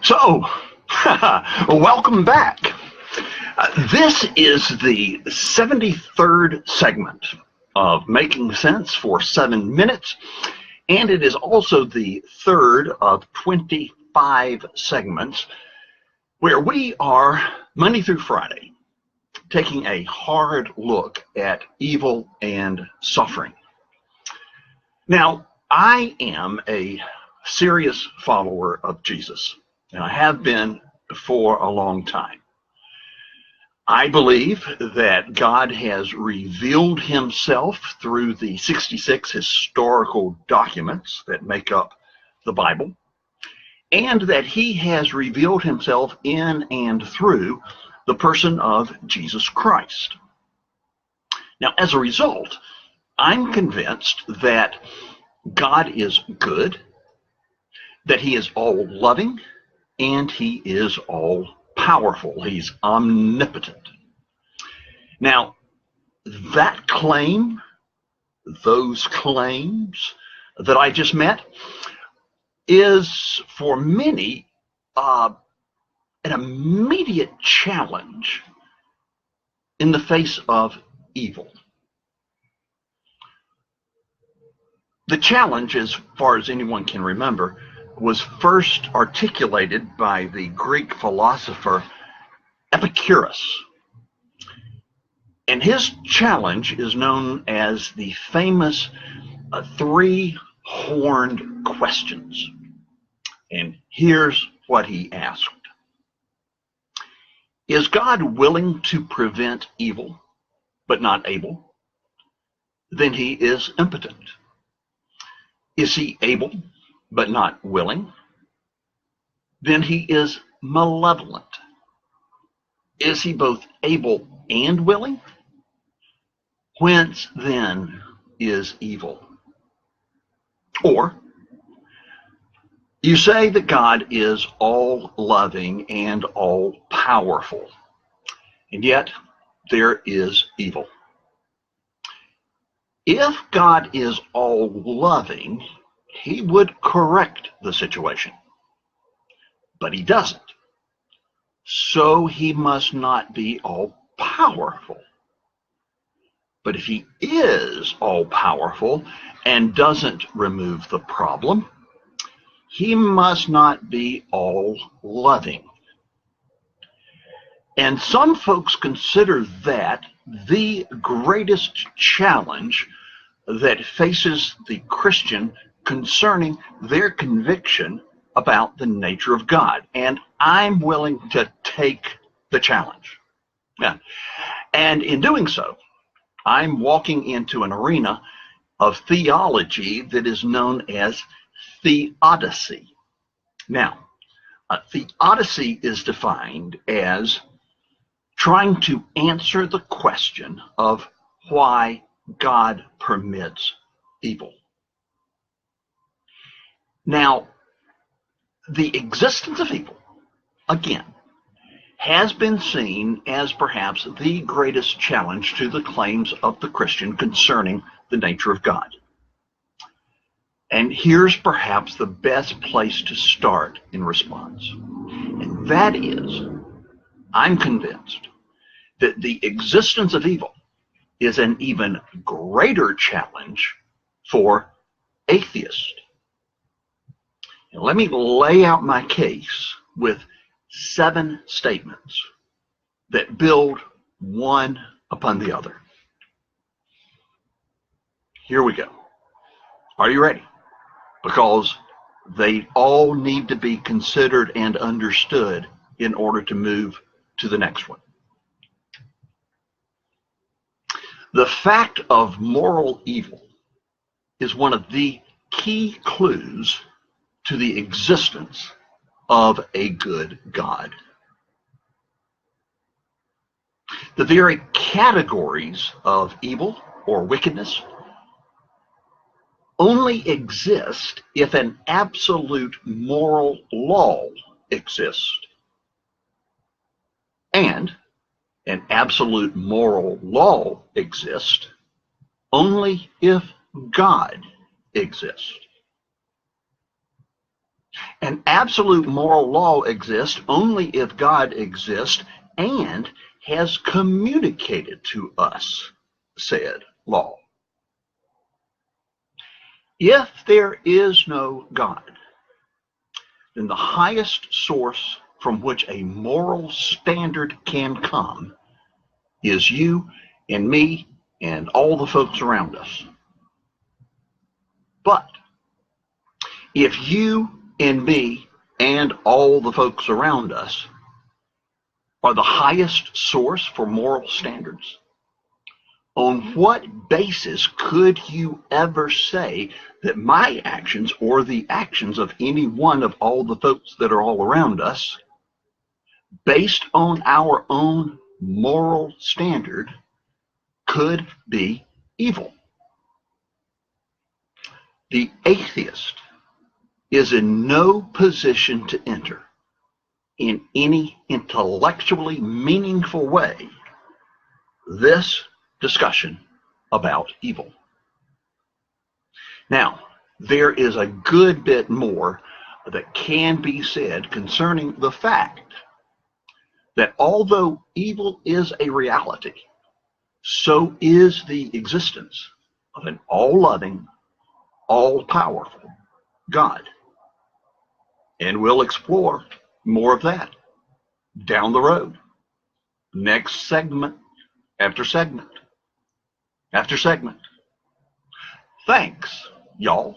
So, welcome back. This is the 73rd segment of Making Sense for 7 minutes, and it is also the third of 25 segments where we are, Monday through Friday, taking a hard look at evil and suffering. Now, I am a serious follower of Jesus, and I have been for a long time. I believe that God has revealed himself through the 66 historical documents that make up the Bible, and that he has revealed himself in and through the person of Jesus Christ. Now, as a result, I'm convinced that God is good, that he is all loving, and he is all powerful. He's omnipotent. Now, that claim, those claims that I just met, is for many an immediate challenge in the face of evil. The challenge, as far as anyone can remember, was first articulated by the Greek philosopher Epicurus. And his challenge is known as the famous three-horned questions. And here's what he asked. Is God willing to prevent evil, but not able? Then he is impotent. Is he able, but not willing? Then he is malevolent. Is he both able and willing? Whence then is evil? Or, you say that God is all loving and all powerful, and yet there is evil. If God is all loving, he would correct the situation, but he doesn't. So he must not be all powerful. But if he is all powerful and doesn't remove the problem, he must not be all loving. And some folks consider that the greatest challenge that faces the Christian concerning their conviction about the nature of God. And I'm willing to take the challenge. Yeah. And in doing so, I'm walking into an arena of theology that is known as theodicy. Now, theodicy is defined as trying to answer the question of why God permits evil. Now, the existence of evil, again, has been seen as perhaps the greatest challenge to the claims of the Christian concerning the nature of God. And here's perhaps the best place to start in response. And that is, I'm convinced that the existence of evil is an even greater challenge for atheists. And let me lay out my case with 7 statements that build one upon the other. Here we go. Are you ready? Because they all need to be considered and understood in order to move to the next one. The fact of moral evil is one of the key clues to the existence of a good God. The very categories of evil or wickedness only exist if an absolute moral law exists. And an absolute moral law exists only if God exists. An absolute moral law exists only if God exists and has communicated to us said law. If there is no God, then the highest source from which a moral standard can come is you and me and all the folks around us. But if you and me and all the folks around us are the highest source for moral standards, on what basis could you ever say that my actions or the actions of any one of all the folks that are all around us, based on our own moral standard, could be evil? The atheist is in no position to enter in any intellectually meaningful way this discussion about evil. Now, there is a good bit more that can be said concerning the fact that although evil is a reality, so is the existence of an all-loving, all-powerful God. And we'll explore more of that down the road. Next segment after segment after segment. Thanks, y'all.